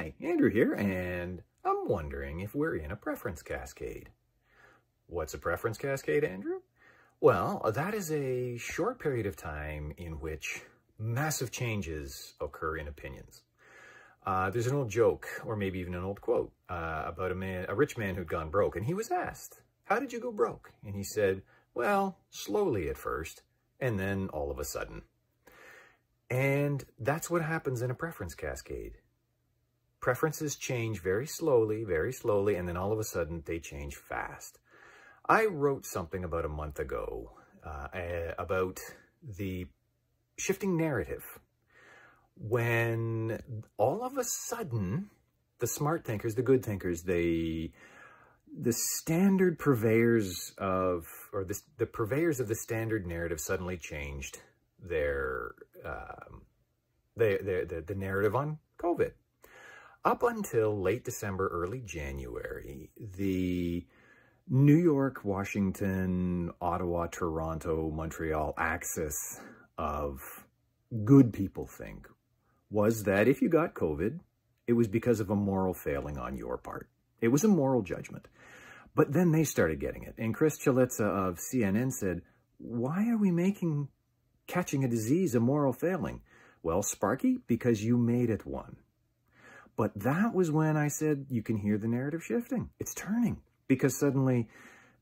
Hi, Andrew here, and I'm wondering if we're in a preference cascade. What's a preference cascade, Andrew? Well, that is a short period of time in which massive changes occur in opinions. There's an old joke, or maybe even an old quote, about a rich man who'd gone broke, and he was asked, "How did you go broke?" And he said, "Well, slowly at first, and then all of a sudden." And that's what happens in a preference cascade. Preferences change very slowly, and then all of a sudden they change fast. I wrote something about a month ago about the shifting narrative. When all of a sudden, the smart thinkers, the good thinkers, the standard purveyors of, or the purveyors of the standard narrative suddenly changed the narrative on COVID. Up until late December, early January, the New York, Washington, Ottawa, Toronto, Montreal axis of good people think was that if you got COVID, it was because of a moral failing on your part. It was a moral judgment. But then they started getting it. And Chris Chalitza of CNN said, "Why are we making catching a disease a moral failing?" Well, Sparky, because you made it one. But that was when I said, you can hear the narrative shifting. It's turning. Because suddenly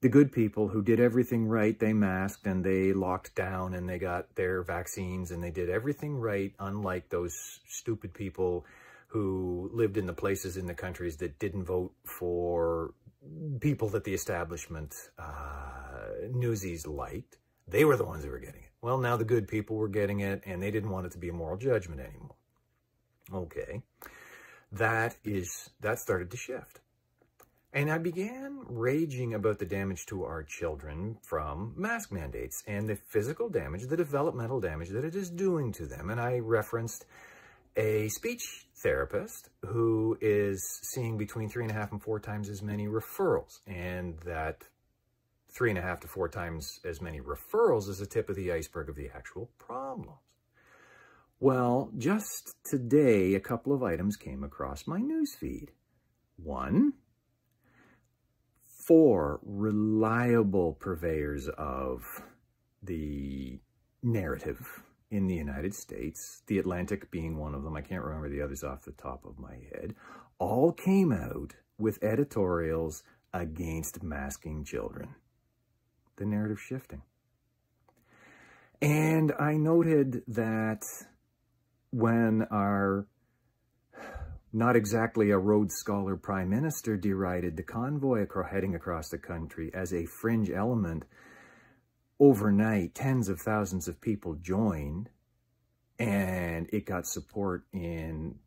the good people who did everything right, they masked and they locked down and they got their vaccines and they did everything right, unlike those stupid people who lived in the places in the countries that didn't vote for people that the establishment newsies liked. They were the ones who were getting it. Well, now the good people were getting it and they didn't want it to be a moral judgment anymore. Okay. That started to shift. And I began raging about the damage to our children from mask mandates and the physical damage, the developmental damage that it is doing to them. And I referenced a speech therapist who is seeing between 3.5 and 4 times as many referrals. And that 3.5 to 4 times as many referrals is the tip of the iceberg of the actual problems. Well, just today, a couple of items came across my newsfeed. 1, 4 reliable purveyors of the narrative in the United States, The Atlantic being one of them, I can't remember the others off the top of my head, all came out with editorials against masking children. The narrative shifting. And I noted that when our not exactly a Rhodes Scholar Prime Minister derided the convoy heading across the country as a fringe element, overnight tens of thousands of people joined, and it got support in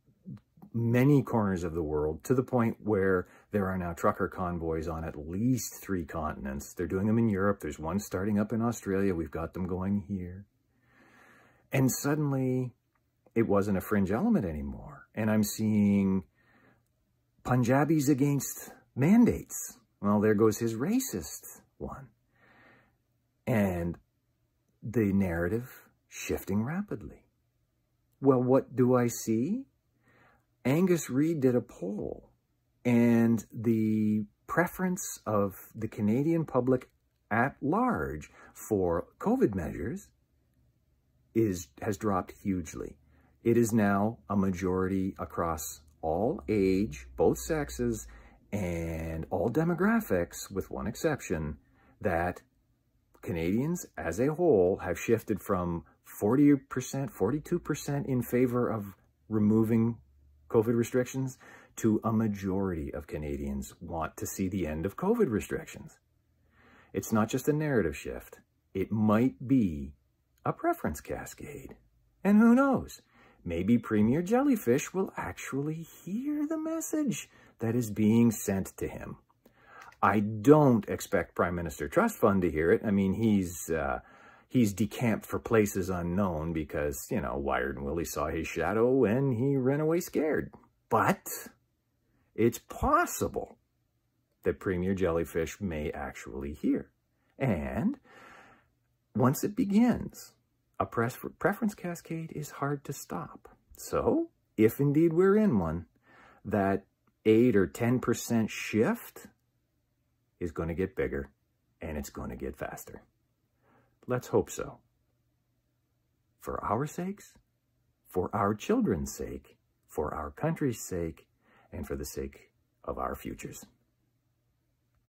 many corners of the world, to the point where there are now trucker convoys on at least 3 continents. They're doing them in Europe. There's one starting up in Australia. We've got them going here. And suddenly, it wasn't a fringe element anymore. And I'm seeing Punjabis against mandates. Well, there goes his racist one. And the narrative shifting rapidly. Well, what do I see? Angus Reid did a poll, and the preference of the Canadian public at large for COVID measures has dropped hugely. It is now a majority across all age, both sexes, and all demographics, with one exception, that Canadians as a whole have shifted from 40%, 42% in favor of removing COVID restrictions to a majority of Canadians want to see the end of COVID restrictions. It's not just a narrative shift. It might be a preference cascade. And who knows? Maybe Premier Jellyfish will actually hear the message that is being sent to him. I don't expect Prime Minister Trust Fund to hear it. I mean, he's decamped for places unknown because, you know, Wired and Willie saw his shadow and he ran away scared. But it's possible that Premier Jellyfish may actually hear. And once it begins, a preference cascade is hard to stop. So, if indeed we're in one, that 8 or 10% shift is going to get bigger, and it's going to get faster. Let's hope so. For our sakes, for our children's sake, for our country's sake, and for the sake of our futures.